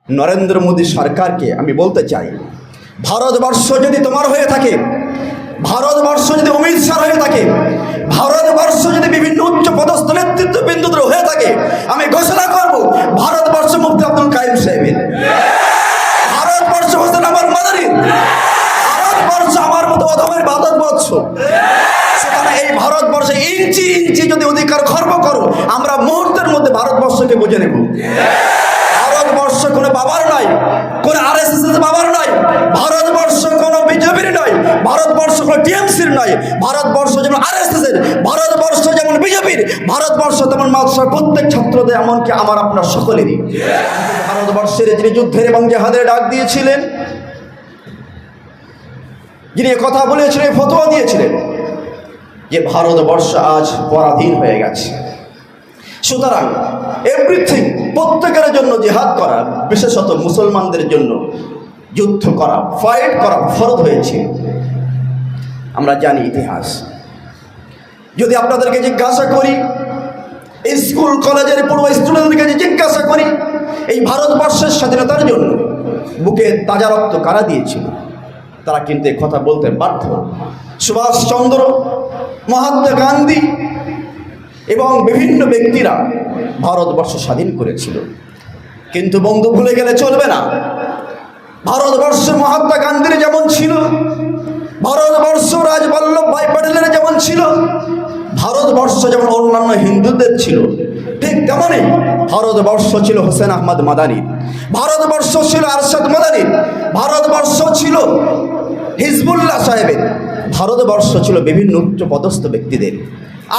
নরেন্দ্র মোদী সরকারকে আমি বলতে চাই, ভারতবর্ষ যদি তোমার হয়ে থাকে, ভারতবর্ষ যদি অমিত শাহ হয়ে থাকে, ভারতবর্ষ যদি বিভিন্ন উচ্চ পদস্থ নেতৃত্ববৃন্দদের হয়ে থাকে, আমি ঘোষণা করব ভারতবর্ষ মুফতি আব্দুল কাইয়ুম সাহেবের, ভারতবর্ষ হোসেন আহমদ মাদানির, ভারতবর্ষ আমার মতো অধমের ভারতবর্ষ। সুতরাং এই ভারতবর্ষে ইঞ্চি ইঞ্চি যদি অধিকার খর্ব করো, আমরা মুহূর্তের মধ্যে ভারতবর্ষকে বুঝে নেব। ভারতবর্ষ কোনো বাবার নয়, কোনো RSS বাবার নয়, ভারতবর্ষ কোনো বিজেপির নয়, ভারতবর্ষ কোনো টিএমসির নয়, ভারতবর্ষ যেমন RSS এর, ভারতবর্ষ যেমন বিজেপির, ভারতবর্ষ তেমন মাদ্রাসার প্রত্যেক ছাত্রদের, এমনকি আমার আপনার সকলেরই। ভারতবর্ষের যিনি যুদ্ধের এবং জেহাদের ডাক দিয়েছিলেন, যিনি কথা বলেছিলেন, ফতোয়া দিয়েছিলেন যে ভারতবর্ষ আজ পরাধীন হয়ে গেছে, সুতরাং এভরিথিং প্রত্যেকের জন্য জিহাদ করা, বিশেষত মুসলমানদের জন্য যুদ্ধ করা, ফাইট করা ফরজ হয়েছে। আমরা জানি ইতিহাস। যদি আপনাদেরকে জিজ্ঞাসা করি, এই স্কুল কলেজের পড়ুয়া স্টুডেন্টদেরকে জিজ্ঞাসা করি, এই ভারতবর্ষের স্বাধীনতার জন্য বুকে তাজা রক্ত কারা দিয়েছিল, তারা কিন্তু কথা বলতে বাধ্য। সুভাষচন্দ্র, মহাত্মা গান্ধী এবং বিভিন্ন ব্যক্তিরা ভারতবর্ষ স্বাধীন করেছিল। কিন্তু বন্ধু, ভুলে গেলে চলবে না, ভারতবর্ষে মহাত্মা গান্ধীর যেমন ছিল, ভারতবর্ষ রাজবল্লভ ভাই প্যাটেলের যেমন ছিল, ভারতবর্ষ যেমন অন্যান্য হিন্দুদের ছিল, ঠিক তেমনই ভারতবর্ষ ছিল হোসেন আহমদ মাদানির, ভারতবর্ষ ছিল আরশাদ মাদানির, ভারতবর্ষ ছিল হিজবুল্লাহ সাহেবের, ভারতবর্ষ ছিল বিভিন্ন উচ্চ পদস্থ ব্যক্তিদের।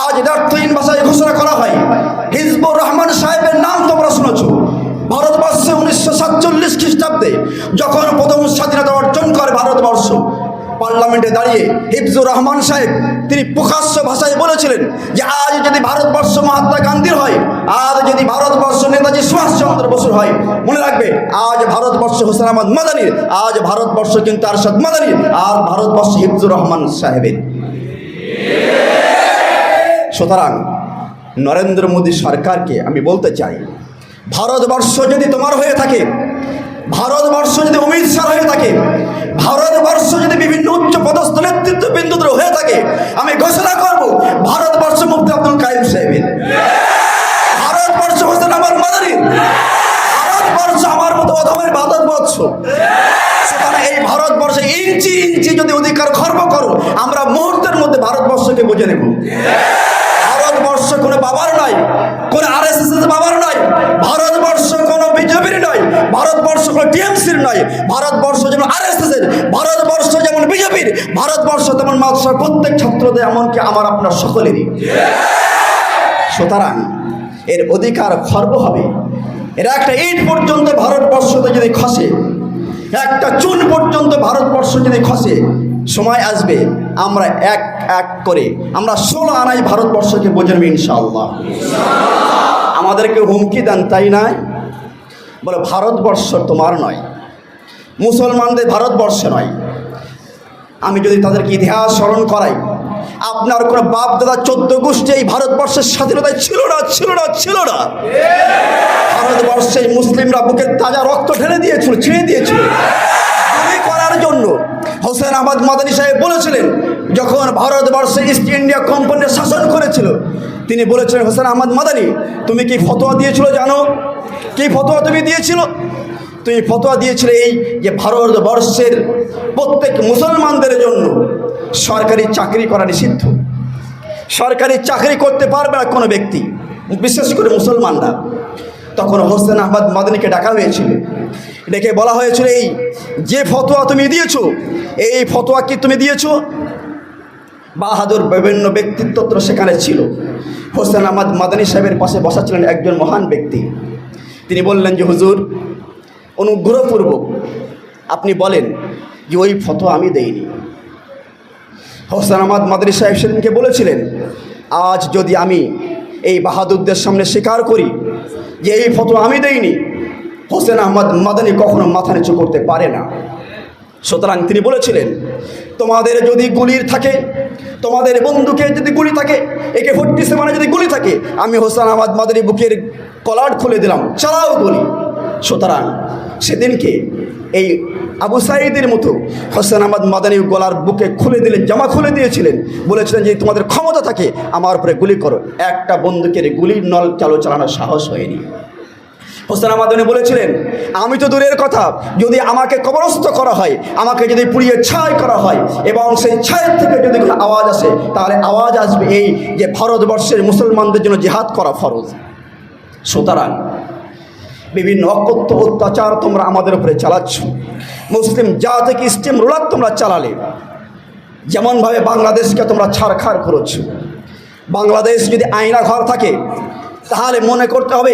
আজ ডাক্তারহীন ভাষায় ঘোষণা করা হয় হিজবুর রহমান সাহেবের নাম তোমরা শুনেছ। ভারতবর্ষে 1947 খ্রিস্টাব্দে যখন প্রথম স্বাধীনতা অর্জন করে ভারতবর্ষ, পার্লামেন্টে দাঁড়িয়ে হিফজুর রহমান সাহেব তিনি প্রকাশ্য ভাষায় বলেছিলেন যে আজ যদি ভারতবর্ষ মহাত্মা গান্ধীর হয়, আজ যদি ভারতবর্ষ নেতাজি সুভাষচন্দ্র বসুর হয়, মনে রাখবে আজ ভারতবর্ষ হোসেন আহমদ মাদানির, আজ ভারতবর্ষ কিন্তু আরশাদ মাদানির, আর ভারতবর্ষ হিফজুর রহমান সাহেবের। সুতরাং নরেন্দ্র মোদী সরকারকে আমি বলতে চাই, ভারতবর্ষ যদি তোমার হয়ে থাকে, ভারতবর্ষ যদি অমিত শাহ হয়ে থাকে, ভারতবর্ষ যদি বিভিন্ন উচ্চ পদস্থ নেতৃত্ববৃন্দদের হয়ে থাকে, আমি ঘোষণা করব ভারতবর্ষ মুফতি আব্দুল কাইয়ুম সাহেবের, ভারতবর্ষ হোসেন আহমদ মাদানির, ভারতবর্ষ আমার মতো অধমের ভারতবর্ষ। সুতরাং এই ভারতবর্ষে ইঞ্চি ইঞ্চি যদি অধিকার খর্ব করো, আমরা মুহূর্তের মধ্যে ভারতবর্ষকে বুঝে নেব। ভারতবর্ষ কোনো বাবার নয়, কোনো RSS বাবার নয়, ভারতবর্ষ কোনো বিজেপির নয়, ভারতবর্ষ কোনো টিএমসির নয়, ভারতবর্ষ যেমন RSS এর, ভারতবর্ষ যেমন বিজেপির, ভারতবর্ষ তেমন মাদ্রাসার প্রত্যেক ছাত্রদের, এমনকি আমার আপনার সকলেরই। সুতরাং এর অধিকার খর্ব হবে। এরা একটা ইট পর্যন্ত ভারতবর্ষতে যদি খসে, একটা চুন পর্যন্ত ভারতবর্ষ যদি খসে, সময় আসবে আমরা এক এক করে আমরা 16 আনায় ভারতবর্ষকে বোঝাবো ইনশাআল্লাহ। আমাদেরকে হুমকি দেন, তাই নয়? বলে ভারতবর্ষ তোমার নয়, মুসলমানদের ভারতবর্ষ নয়। আমি যদি তাদেরকে ইতিহাস স্মরণ করাই, আপনার কোনো বাপ দাদা 14 গোষ্ঠী এই ভারতবর্ষের স্বাধীনতায় ছিল না, ছিল না, ছিল না। ভারতবর্ষে মুসলিমরা বুকের তাজা রক্ত ঢেলে দিয়েছিল, ছিঁড়ে দিয়েছিল করার জন্য। হোসেন আহমদ মাদানি সাহেব বলেছিলেন, যখন ভারতবর্ষে ইস্ট ইন্ডিয়া কোম্পানির শাসন করেছিল, তিনি বলেছিলেন, হোসেন আহমদ মাদানি তুমি কি ফতোয়া দিয়েছিল জানো? কি ফতোয়া তুমি দিয়েছিল? তুমি ফতোয়া দিয়েছিলে এই যে ভারতবর্ষের প্রত্যেক মুসলমানদের জন্য সরকারি চাকরি করা নিষিদ্ধ, সরকারি চাকরি করতে পারবে না কোনো ব্যক্তি, বিশেষ করে মুসলমানরা। তখন হোসেন আহমদ মাদানিকে ডাকা হয়েছিল, ডেকে বলা হয়েছিল, এই যে ফতোয়া তুমি দিয়েছো, এই ফতোয়া কি তুমি দিয়েছো? বাহাদুর বিভিন্ন ব্যক্তিত্ব সেখানে ছিল। হোসেন আহমদ মাদানি সাহেবের পাশে বসা ছিলেন একজন মহান ব্যক্তি। তিনি বললেন যে হুজুর, অনুগ্রহপূর্বক আপনি বলেন যে ওই ফতোয়া আমি দেইনি। হোসেন আহমদ মাদানি সাহেব সেদিনকে বলেছিলেন, আজ যদি আমি এই বাহাদুরদের সামনে স্বীকার করি যে এই ফতোয়া আমি দেইনি, হোসেন আহমদ মাদানি কখনো মাথা নিচু করতে পারে না। সুতরাং তিনি বলেছিলেন, তোমাদের যদি গুলির থাকে, তোমাদের বন্দুকে যদি গুলি থাকে, AK-47 যদি গুলি থাকে, আমি হোসেন আহমদ মাদানি বুকের কলার খুলে দিলাম, চালাও গুলি। সুতরাং সেদিনকে এই আবু সাঈদের মতো হোসেন আহমদ মাদানী গলার বুকে খুলে দিলেন, জামা খুলে দিয়েছিলেন, বলেছিলেন যে তোমাদের ক্ষমতা থাকে আমার উপরে গুলি করো। একটা বন্দুকের গুলির নল চালানোর সাহস হয়নি। হোসেন আহমদ মাদানী বলেছিলেন, আমি তো দূরের কথা, যদি আমাকে কবরস্থ করা হয়, আমাকে যদি পুড়িয়ে ছাই করা হয় এবং সেই ছায়ের থেকে যদি কোনো আওয়াজ আসে, তাহলে আওয়াজ আসবে এই যে ভারতবর্ষের মুসলমানদের জন্য জিহাদ করা ফরজ। সুতরাং বিভিন্ন অকথ্য অত্যাচার তোমরা আমাদের উপরে চালাচ্ছ। মুসলিম জাতিকে স্টিম রোলার তোমরা চালালে, যেমনভাবে বাংলাদেশকে তোমরা ছাড়খাড় করেছো। বাংলাদেশ যদি আয়না ঘর থাকে, তাহলে মনে করতে হবে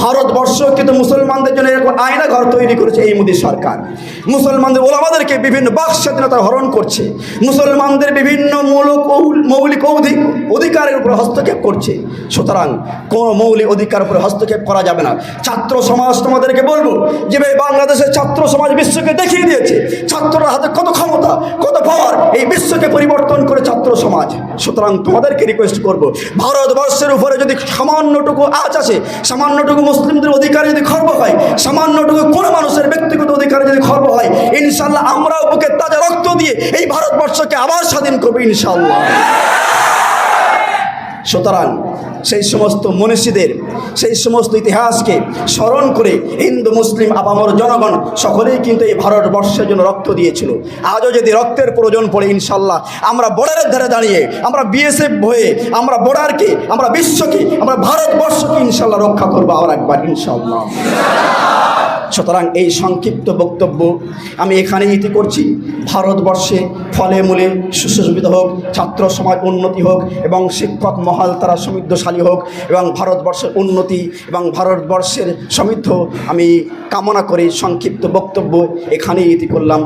ভারতবর্ষ কিন্তু মুসলমানদের জন্য এরকম আয়না ঘর তৈরি করেছে এই মোদী সরকার। মুসলমানদের ওলামাদেরকে বিভিন্ন বাক স্বাধীনতা হরণ করছে, মুসলমানদের বিভিন্ন মৌলিক অধিকারের উপর হস্তক্ষেপ করছে। সুতরাং কোনো মৌলিক অধিকার উপরে হস্তক্ষেপ করা যাবে না। ছাত্র সমাজ তোমাদেরকে বলবো, যে বাংলাদেশের ছাত্র সমাজ বিশ্বকে দেখিয়ে দিয়েছে ছাত্ররা হাতে কত ক্ষমতা, কত পাওয়ার, এই বিশ্বকে পরিবর্তন করে ছাত্র সমাজ। সুতরাং তোমাদেরকে রিকোয়েস্ট করব, ভারতবর্ষের উপরে যদি সামান্যটুকু আজ আসে, সামান্যটুকু মুসলিমদের অধিকারে যদি খর্ব হয়, সামান্যটুকু কোনো মানুষের ব্যক্তিগত অধিকারে যদি খর্ব হয়, ইনশাল্লাহ আমরাও বুকে তাজা রক্ত দিয়ে এই ভারতবর্ষকে আবার স্বাধীন করবো ইনশাল্লাহ। সুতরাং সেই সমস্ত মনীষীদের, সেই সমস্ত ইতিহাসকে স্মরণ করে হিন্দু মুসলিম আপামর জনগণ সকলেই কিন্তু এই ভারতবর্ষের জন্য রক্ত দিয়েছিল। আজও যদি রক্তের প্রয়োজন পড়ে, ইনশাল্লাহ আমরা বর্ডারের ধারে দাঁড়িয়ে, আমরা বিএসএফ হয়ে আমরা বর্ডারকে, আমরা বিশ্বকে, আমরা ভারতবর্ষকে ইনশাল্লাহ রক্ষা করবো আবার একবার ইনশাল্লাহ। সুতরাং এই সংক্ষিপ্ত বক্তব্য আমি এখানে ইতি করছি। ভারতবর্ষে ফলে মূলে সুশোভিত হোক, ছাত্র সমাজ উন্নতি হোক এবং শিক্ষক মহল তারা সমৃদ্ধশালী হোক এবং ভারতবর্ষের উন্নতি এবং ভারতবর্ষের সমৃদ্ধ আমি কামনা করে সংক্ষিপ্ত বক্তব্য এখানেই ইতি করলাম।